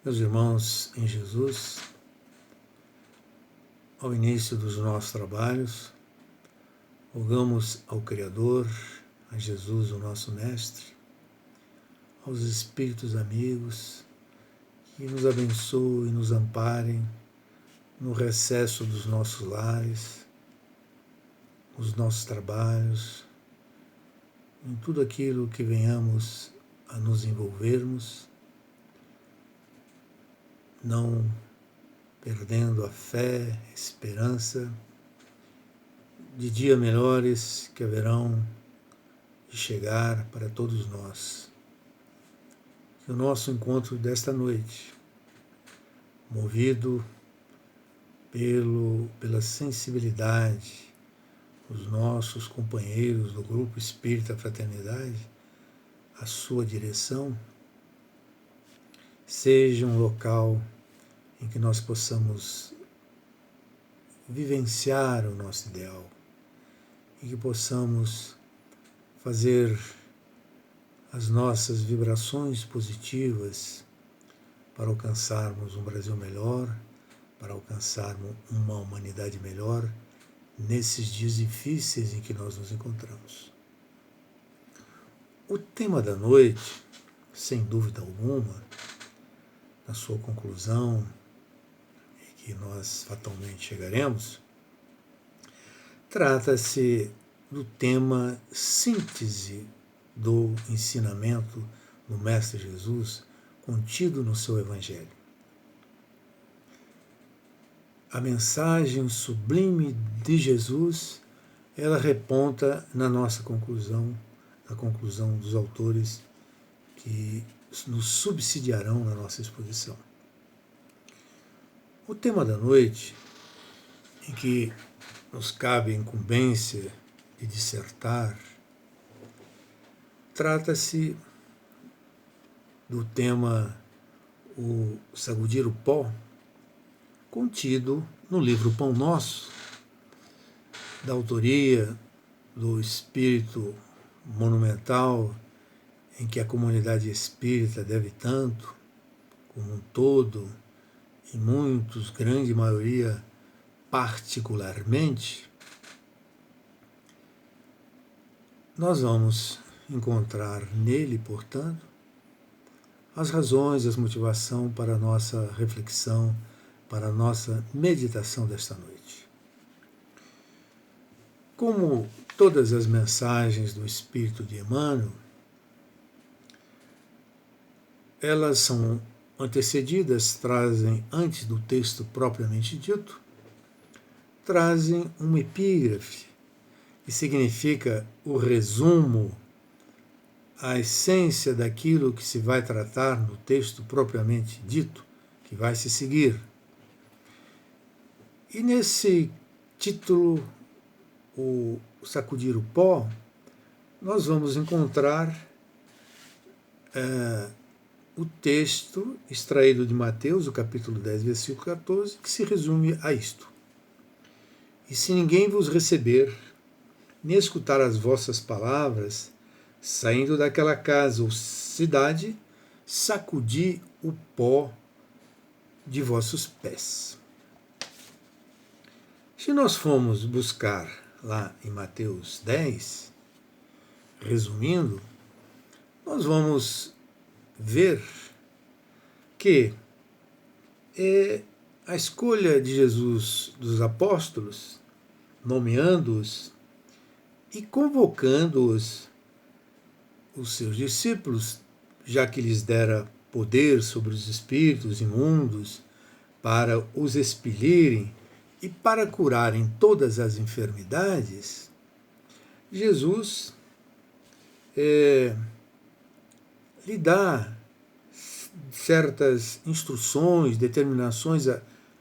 Meus irmãos em Jesus, ao início dos nossos trabalhos, rogamos ao Criador, a Jesus, o nosso Mestre, aos Espíritos amigos, que nos abençoem e nos amparem no recesso dos nossos lares, nos nossos trabalhos, em tudo aquilo que venhamos a nos envolvermos, não perdendo a fé, a esperança de dias melhores que haverão de chegar para todos nós. Que o nosso encontro desta noite, movido pela sensibilidade dos nossos companheiros do Grupo Espírita Fraternidade, a sua direção, seja um local em que nós possamos vivenciar o nosso ideal e que possamos fazer as nossas vibrações positivas para alcançarmos um Brasil melhor, para alcançarmos uma humanidade melhor nesses dias difíceis em que nós nos encontramos. O tema da noite, sem dúvida alguma, na sua conclusão, e que nós fatalmente chegaremos, trata-se do tema síntese do ensinamento do Mestre Jesus contido no seu Evangelho. A mensagem sublime de Jesus, ela reponta na nossa conclusão, na conclusão dos autores que nos subsidiarão na nossa exposição. O tema da noite, em que nos cabe a incumbência de dissertar, trata-se do tema o sacudir o pó, contido no livro Pão Nosso, da autoria do espírito monumental em que a comunidade espírita deve tanto, como um todo, e muitos, grande maioria, particularmente. Nós vamos encontrar nele, portanto, as razões, as motivações para a nossa reflexão, para a nossa meditação desta noite. Como todas as mensagens do Espírito de Emmanuel, elas são antecedidas, trazem, antes do texto propriamente dito, trazem uma epígrafe, que significa o resumo, a essência daquilo que se vai tratar no texto propriamente dito, que vai se seguir. E nesse título, o sacudir o pó, nós vamos encontrar o texto extraído de Mateus, o capítulo 10, versículo 14, que se resume a isto. E se ninguém vos receber, nem escutar as vossas palavras, saindo daquela casa ou cidade, sacudi o pó de vossos pés. Se nós formos buscar lá em Mateus 10, resumindo, nós vamos ver que a escolha de Jesus dos apóstolos, nomeando-os e convocando-os, os seus discípulos, já que lhes dera poder sobre os espíritos imundos, para os expelirem e para curarem todas as enfermidades, Jesus lhe dá certas instruções, determinações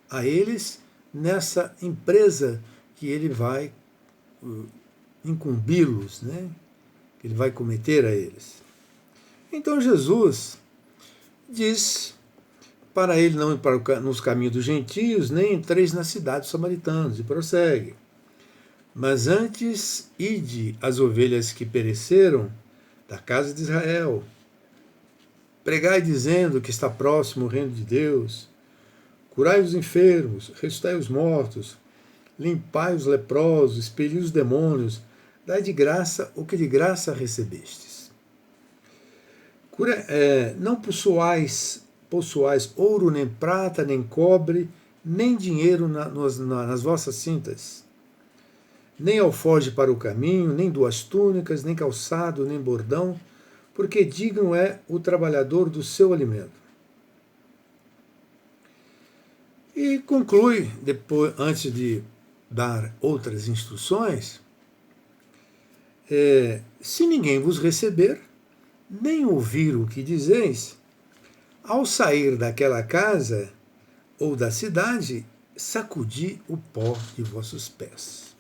a eles nessa empresa que ele vai incumbi-los, né? Que ele vai cometer a eles. Então Jesus diz para ele não ir nos caminhos dos gentios, nem entreis na cidade dos samaritanos, e prossegue. Mas antes ide as ovelhas que pereceram da casa de Israel. pregai dizendo que está próximo o reino de Deus, curai os enfermos, ressuscitai os mortos, limpai os leprosos, expeli os demônios, dai de graça o que de graça recebestes. Não possuais ouro, nem prata, nem cobre, nem dinheiro nas vossas cintas, nem alforje para o caminho, nem 2 túnicas, nem calçado, nem bordão, porque digno é o trabalhador do seu alimento. E conclui, depois, antes de dar outras instruções, se ninguém vos receber, nem ouvir o que dizeis, ao sair daquela casa ou da cidade, sacudi o pó de vossos pés.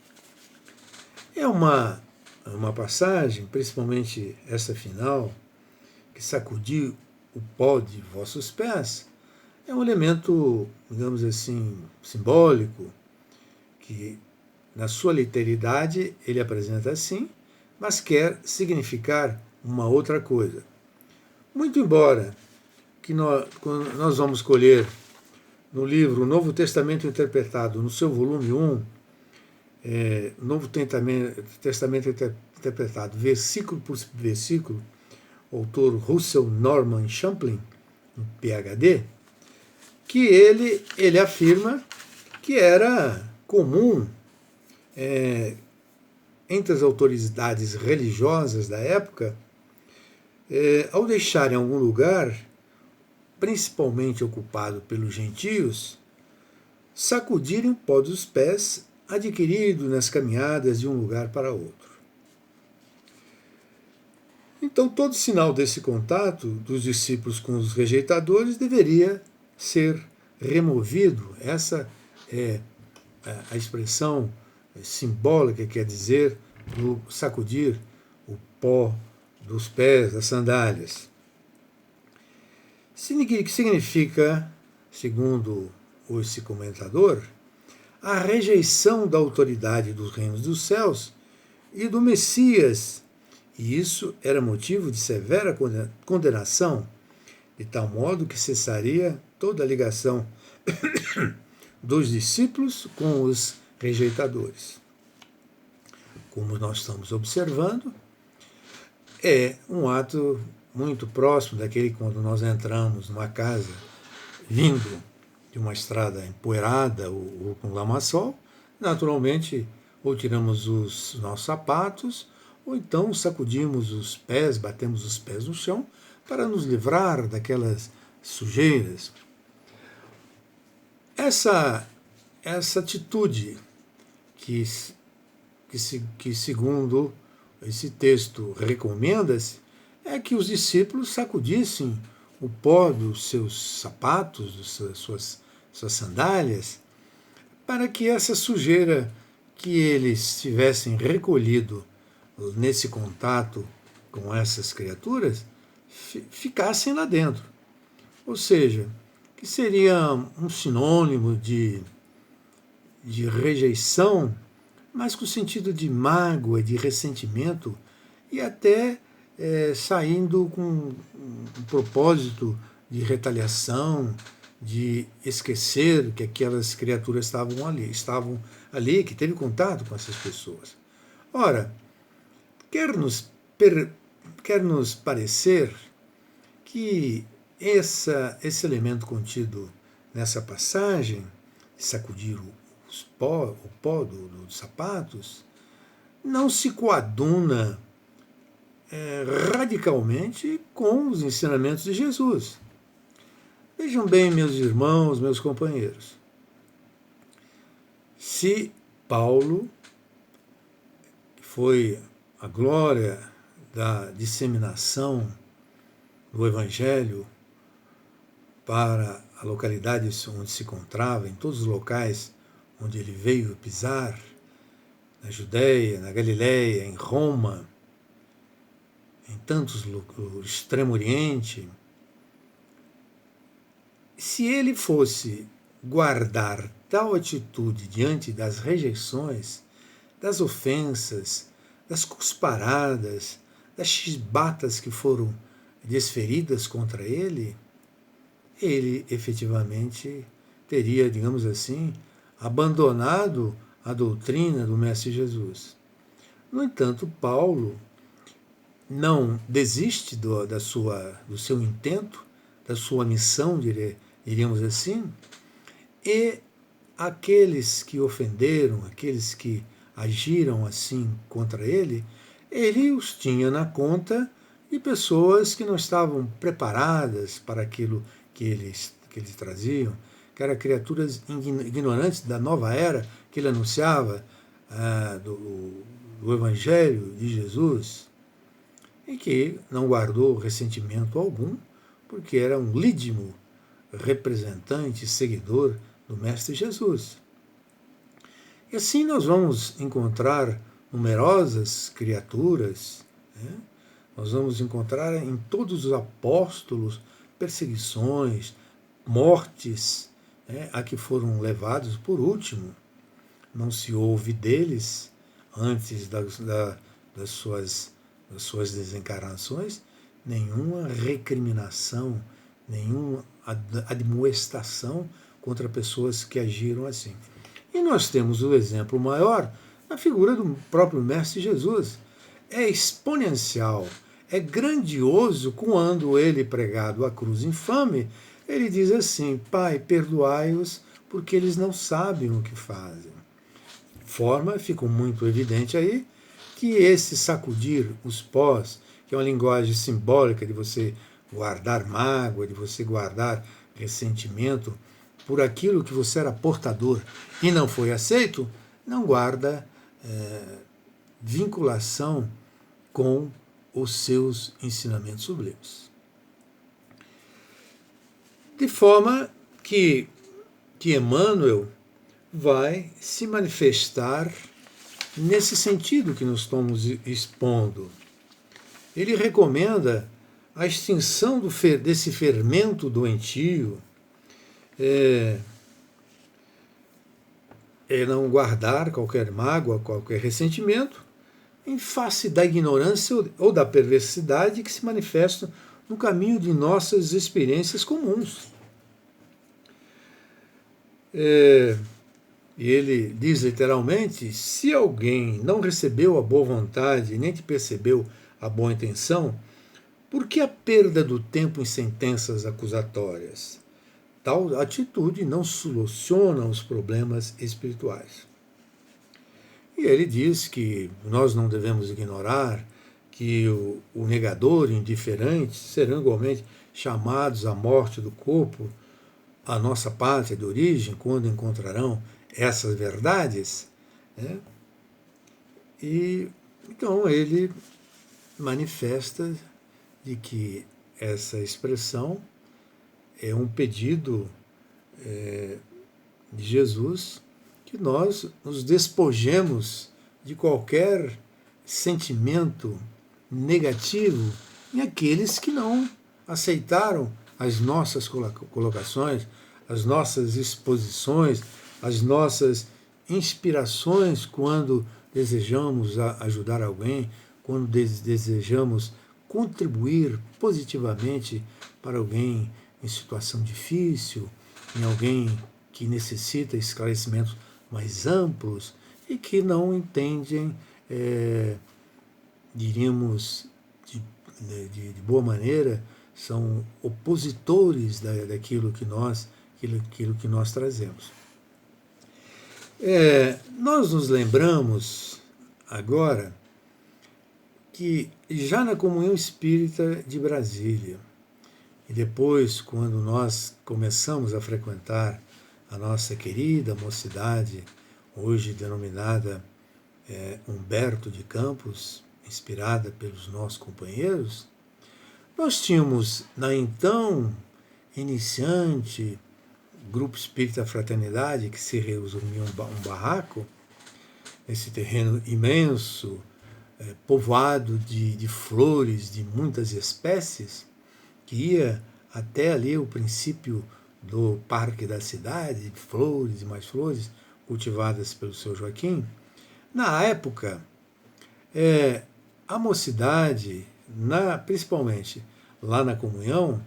É uma passagem, principalmente essa final, que sacudir o pó de vossos pés, é um elemento, digamos assim, simbólico, que na sua literalidade ele apresenta assim, mas quer significar uma outra coisa. Muito estaora que nós vamos colher no livro Novo Testamento Interpretado, no seu volume 1, Novo Testamento Interpretado, versículo por versículo, autor Russell Norman Champlin, um PhD, que ele afirma que era comum entre as autoridades religiosas da época, ao deixarem algum lugar, principalmente ocupado pelos gentios, sacudirem o pó dos pés adquirido nas caminhadas de um lugar para outro. Então, todo sinal desse contato dos discípulos com os rejeitadores deveria ser removido. Essa é a expressão simbólica, quer dizer, do sacudir o pó dos pés, das sandálias. Que significa, segundo esse comentador, a rejeição da autoridade dos reinos dos céus e do Messias, e isso era motivo de severa condenação, de tal modo que cessaria toda a ligação dos discípulos com os rejeitadores. Como nós estamos observando, é um ato muito próximo daquele quando nós entramos numa casa vindo de uma estrada empoeirada ou com lamaçol, naturalmente ou tiramos os nossos sapatos ou então sacudimos os pés, batemos os pés no chão para nos livrar daquelas sujeiras. Essa atitude que segundo esse texto recomenda-se é que os discípulos sacudissem o pó dos seus sapatos, das suas sandálias, para que essa sujeira que eles tivessem recolhido nesse contato com essas criaturas ficassem lá dentro. Ou seja, que seria um sinônimo de rejeição, mas com sentido de mágoa, de ressentimento e até saindo com um propósito de retaliação, de esquecer que aquelas criaturas estavam ali, que teve contato com essas pessoas. Ora, quer nos parecer que esse elemento contido nessa passagem, sacudir o pó dos sapatos, não se coaduna radicalmente com os ensinamentos de Jesus. Vejam bem, meus irmãos, meus companheiros, se Paulo foi a glória da disseminação do Evangelho para a localidade onde se encontrava, em todos os locais onde ele veio pisar, na Judéia, na Galiléia, em Roma, em tantos no Extremo Oriente, se ele fosse guardar tal atitude diante das rejeições, das ofensas, das cusparadas, das chibatas que foram desferidas contra ele, ele efetivamente teria, digamos assim, abandonado a doutrina do Mestre Jesus. No entanto, Paulo não desiste do seu intento, da sua missão, diríamos assim, e aqueles que ofenderam, aqueles que agiram assim contra ele, ele os tinha na conta de pessoas que não estavam preparadas para aquilo que eles traziam, que eram criaturas ignorantes da nova era que ele anunciava, do Evangelho de Jesus, e que não guardou ressentimento algum, porque era um lídimo representante, seguidor do Mestre Jesus. E assim nós vamos encontrar numerosas criaturas, né? Nós vamos encontrar em todos os apóstolos perseguições, mortes, né, a que foram levados por último. Não se ouve deles, antes das suas desencarnações, nenhuma recriminação, nenhuma admoestação contra pessoas que agiram assim. E nós temos o exemplo maior na figura do próprio Mestre Jesus. É exponencial, é grandioso quando ele, pregado à cruz infame, ele diz assim: Pai, perdoai-os, porque eles não sabem o que fazem. Fica muito evidente aí que esse sacudir os pós, que é uma linguagem simbólica de você guardar mágoa, de você guardar ressentimento por aquilo que você era portador e não foi aceito, não guarda vinculação com os seus ensinamentos sublimes. De forma que Emmanuel vai se manifestar nesse sentido que nós estamos expondo. Ele recomenda a extinção desse fermento doentio, não guardar qualquer mágoa, qualquer ressentimento, em face da ignorância ou da perversidade que se manifestam no caminho de nossas experiências comuns. E ele diz literalmente: se alguém não recebeu a boa vontade nem te percebeu a boa intenção, por que a perda do tempo em sentenças acusatórias? Tal atitude não soluciona os problemas espirituais. E ele diz que nós não devemos ignorar que o negador e o indiferente serão igualmente chamados à morte do corpo, à nossa pátria de origem, quando encontrarão essas verdades, né? E então ele manifesta de que essa expressão é um pedido de Jesus, que nós nos despojemos de qualquer sentimento negativo em aqueles que não aceitaram as nossas colocações, as nossas exposições, as nossas inspirações quando desejamos ajudar alguém, quando desejamos contribuir positivamente para alguém em situação difícil, em alguém que necessita esclarecimentos mais amplos e que não entendem, diríamos, de boa maneira, são opositores daquilo que nós trazemos. Nós nos lembramos agora que já na Comunhão Espírita de Brasília, e depois, quando nós começamos a frequentar a nossa querida mocidade, hoje denominada Humberto de Campos, inspirada pelos nossos companheiros, nós tínhamos, na então iniciante Grupo Espírita Fraternidade, que se resumia um barraco, esse terreno imenso, povoado de flores de muitas espécies, que ia até ali o princípio do Parque da Cidade, flores e mais flores, cultivadas pelo seu Joaquim. Na época, a mocidade, principalmente lá na comunhão,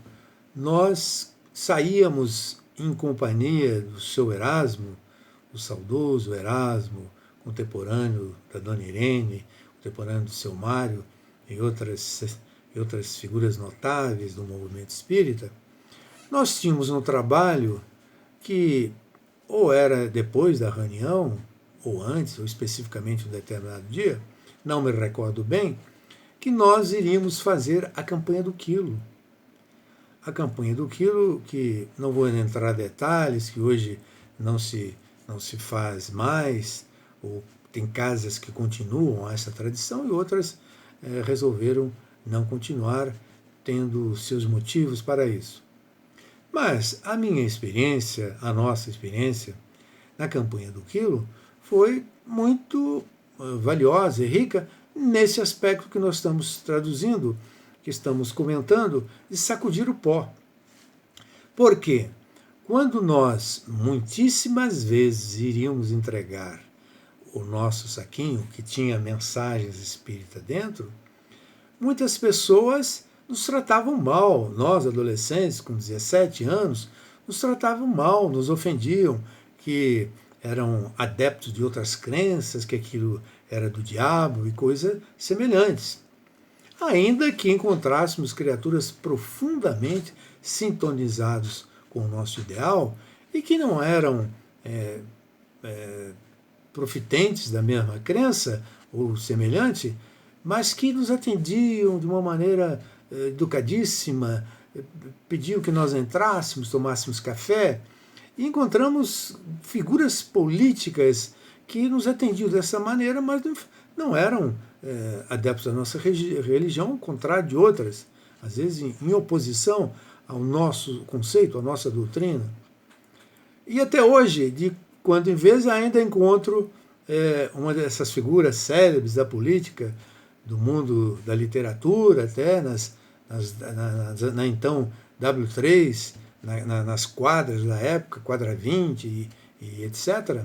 nós saíamos em companhia do seu Erasmo, o saudoso Erasmo, contemporâneo da Dona Irene, contemporâneo do seu Mário e outras figuras notáveis do movimento espírita. Nós tínhamos um trabalho que ou era depois da reunião, ou antes, ou especificamente um determinado dia, não me recordo bem, que nós iríamos fazer a campanha do quilo. A campanha do quilo, que não vou entrar em detalhes, que hoje não se faz mais, ou tem casas que continuam essa tradição e outras resolveram não continuar, tendo seus motivos para isso. Mas a minha experiência, a nossa experiência na campanha do quilo foi muito valiosa e rica nesse aspecto que nós estamos traduzindo, que estamos comentando, de sacudir o pó. Por quê? Quando nós muitíssimas vezes iríamos entregar o nosso saquinho, que tinha mensagens espíritas dentro, muitas pessoas nos tratavam mal. Nós, adolescentes, com 17 anos, nos tratavam mal, nos ofendiam, que eram adeptos de outras crenças, que aquilo era do diabo e coisas semelhantes. Ainda que encontrássemos criaturas profundamente sintonizados com o nosso ideal e que não eram profitentes da mesma crença ou semelhante, mas que nos atendiam de uma maneira educadíssima, pediam que nós entrássemos, tomássemos café, e encontramos figuras políticas que nos atendiam dessa maneira, mas não eram adeptos da nossa religião, ao contrário de outras, às vezes em oposição ao nosso conceito, à nossa doutrina. E até hoje, de quando em vez, ainda encontro uma dessas figuras célebres da política, do mundo da literatura, até na então W3, nas quadras da época, quadra 20 e etc.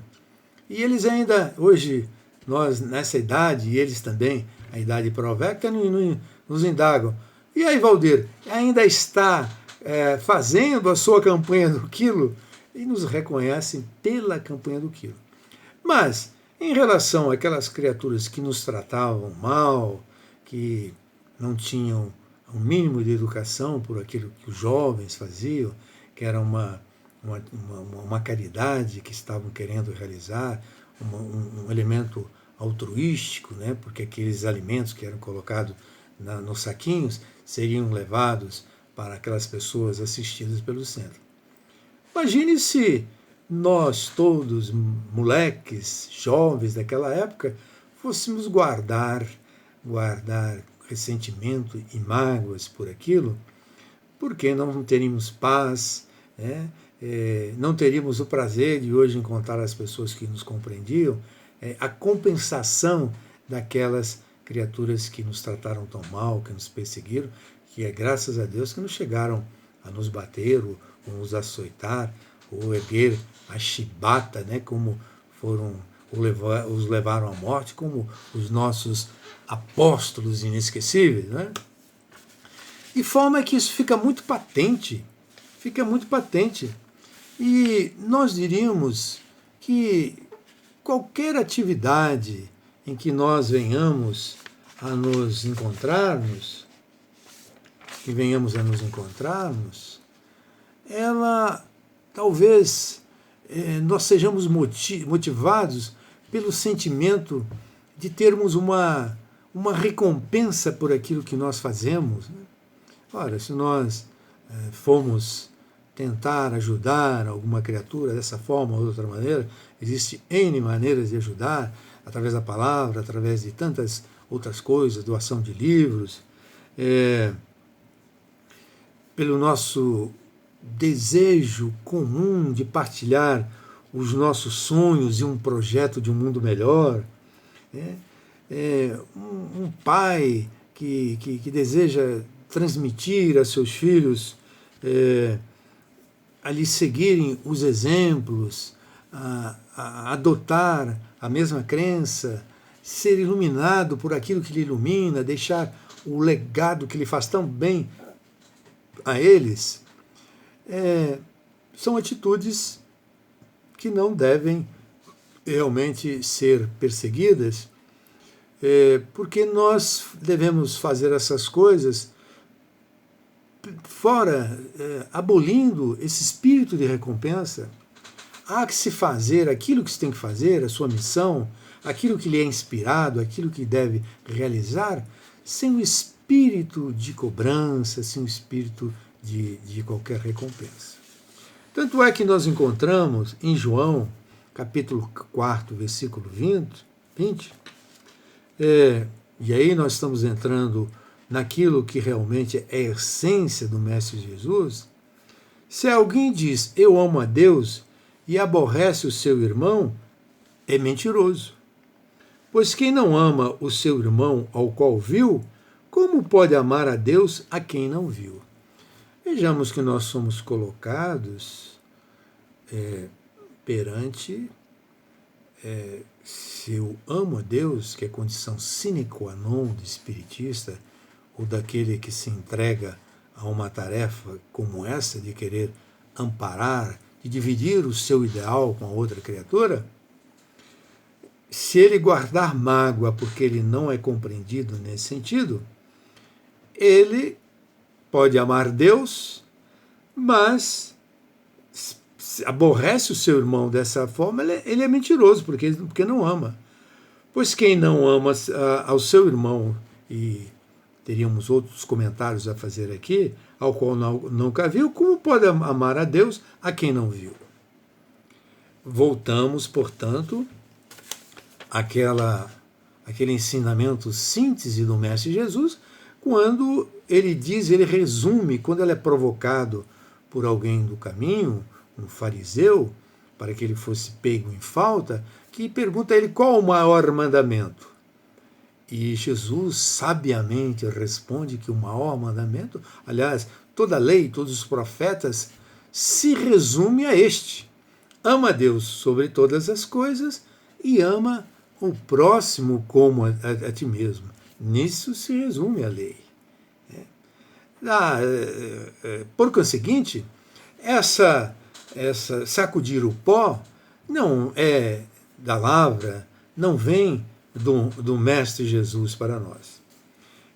E eles ainda, hoje, nós nessa idade, e eles também, a idade provecta, nos indagam. E aí, Valdir, ainda está fazendo a sua campanha do quilo? E nos reconhecem pela campanha do quilo. Mas, em relação àquelas criaturas que nos tratavam mal, que não tinham um mínimo de educação por aquilo que os jovens faziam, que era uma caridade que estavam querendo realizar, um elemento altruístico, né, porque aqueles alimentos que eram colocados nos saquinhos seriam levados para aquelas pessoas assistidas pelo centro. Imagine se nós todos, moleques, jovens daquela época, fôssemos guardar ressentimento e mágoas por aquilo, porque não teríamos paz, né? Não teríamos o prazer de hoje encontrar as pessoas que nos compreendiam, a compensação daquelas criaturas que nos trataram tão mal, que nos perseguiram, que é graças a Deus que não chegaram a nos bater, ou nos açoitar, ou erguer a chibata, né, como os levaram à morte, como os nossos apóstolos inesquecíveis, né? De forma que isso fica muito patente, E nós diríamos que qualquer atividade em que nós venhamos a nos encontrarmos, ela talvez nós sejamos motivados pelo sentimento de termos uma recompensa por aquilo que nós fazemos. Ora, se nós formos tentar ajudar alguma criatura dessa forma ou de outra maneira, existem N maneiras de ajudar, através da palavra, através de tantas outras coisas, doação de livros, pelo nosso desejo comum de partilhar os nossos sonhos e um projeto de um mundo melhor. Um pai que deseja transmitir a seus filhos a lhes seguirem os exemplos, a adotar a mesma crença, ser iluminado por aquilo que lhe ilumina, deixar o legado que lhe faz tão bem a eles, são atitudes que não devem realmente ser perseguidas, porque nós devemos fazer essas coisas fora, abolindo esse espírito de recompensa. Há que se fazer aquilo que se tem que fazer, a sua missão, aquilo que lhe é inspirado, aquilo que deve realizar, sem o espírito de cobrança, sem o espírito de qualquer recompensa. Tanto é que nós encontramos em João, capítulo 4, versículo 20, e aí nós estamos entrando naquilo que realmente é a essência do Mestre Jesus. Se alguém diz, eu amo a Deus, e aborrece o seu irmão, é mentiroso. Pois quem não ama o seu irmão ao qual viu, como pode amar a Deus a quem não viu? Vejamos que nós somos colocados perante, se eu amo a Deus, que é condição sine qua non do espiritista, ou daquele que se entrega a uma tarefa como essa, de querer amparar, de dividir o seu ideal com a outra criatura, se ele guardar mágoa porque ele não é compreendido nesse sentido, ele pode amar Deus, mas se aborrece o seu irmão dessa forma, ele é mentiroso, porque não ama. Pois quem não ama ao seu irmão, e teríamos outros comentários a fazer aqui, ao qual nunca viu, como pode amar a Deus a quem não viu? Voltamos, portanto, àquele ensinamento síntese do Mestre Jesus, quando ele diz, ele resume, quando ele é provocado por alguém do caminho, um fariseu, para que ele fosse pego em falta, que pergunta a ele qual o maior mandamento. E Jesus sabiamente responde que o maior mandamento, aliás, toda a lei, todos os profetas, se resume a este: ama a Deus sobre todas as coisas e ama o próximo como a ti mesmo. Nisso se resume a lei. Por conseguinte, essa sacudir o pó não é da lavra, não vem do Mestre Jesus para nós.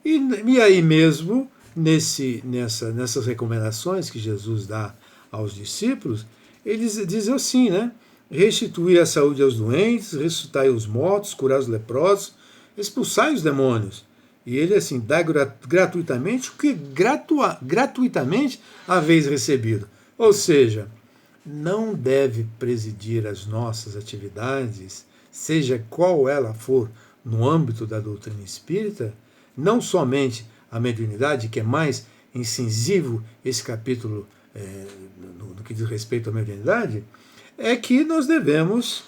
E aí mesmo, nessas recomendações que Jesus dá aos discípulos, eles dizem assim, né? Restituir a saúde aos doentes, ressuscitai os mortos, curar os leprosos, expulsai os demônios. E ele assim, dá gratuitamente o que gratuitamente haveis recebido. Ou seja, não deve presidir as nossas atividades, seja qual ela for, no âmbito da doutrina espírita, não somente a mediunidade, que é mais incisivo esse capítulo no que diz respeito à mediunidade, é que nós devemos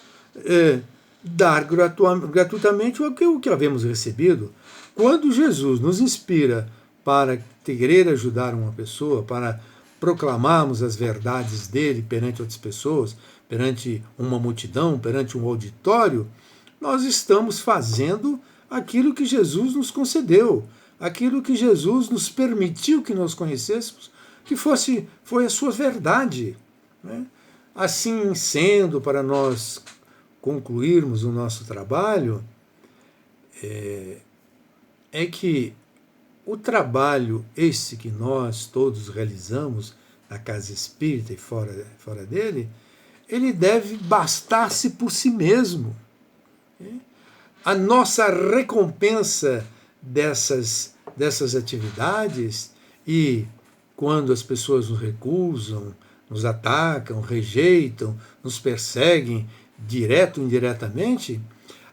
dar gratuitamente o que havemos recebido. Quando Jesus nos inspira para querer ajudar uma pessoa, para proclamarmos as verdades dele perante outras pessoas, perante uma multidão, perante um auditório, nós estamos fazendo aquilo que Jesus nos concedeu, aquilo que Jesus nos permitiu que nós conhecêssemos, que foi a sua verdade. Né? Assim sendo, para nós concluirmos o nosso trabalho, é que o trabalho esse que nós todos realizamos na casa espírita e fora dele, ele deve bastar-se por si mesmo. A nossa recompensa dessas atividades, e quando as pessoas nos recusam, nos atacam, rejeitam, nos perseguem, direto ou indiretamente,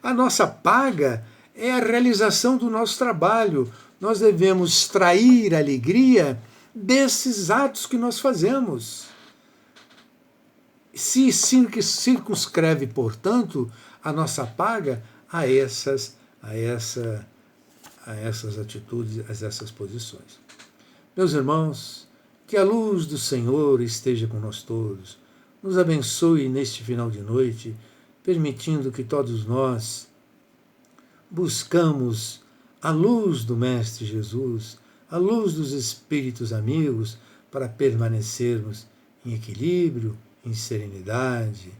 a nossa paga é a realização do nosso trabalho. Nós devemos extrair alegria desses atos que nós fazemos. Se circunscreve, portanto, a nossa paga a essas atitudes, a essas posições. Meus irmãos, que a luz do Senhor esteja com nós todos, nos abençoe neste final de noite, permitindo que todos nós buscamos a luz do Mestre Jesus, a luz dos Espíritos amigos, para permanecermos em equilíbrio, em serenidade,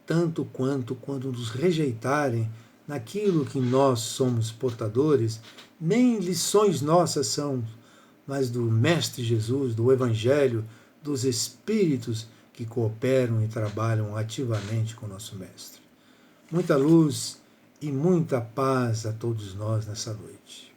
tanto quanto quando nos rejeitarem naquilo que nós somos portadores, nem lições nossas são, mas do Mestre Jesus, do Evangelho, dos Espíritos que cooperam e trabalham ativamente com o nosso Mestre. Muita luz e muita paz a todos nós nessa noite.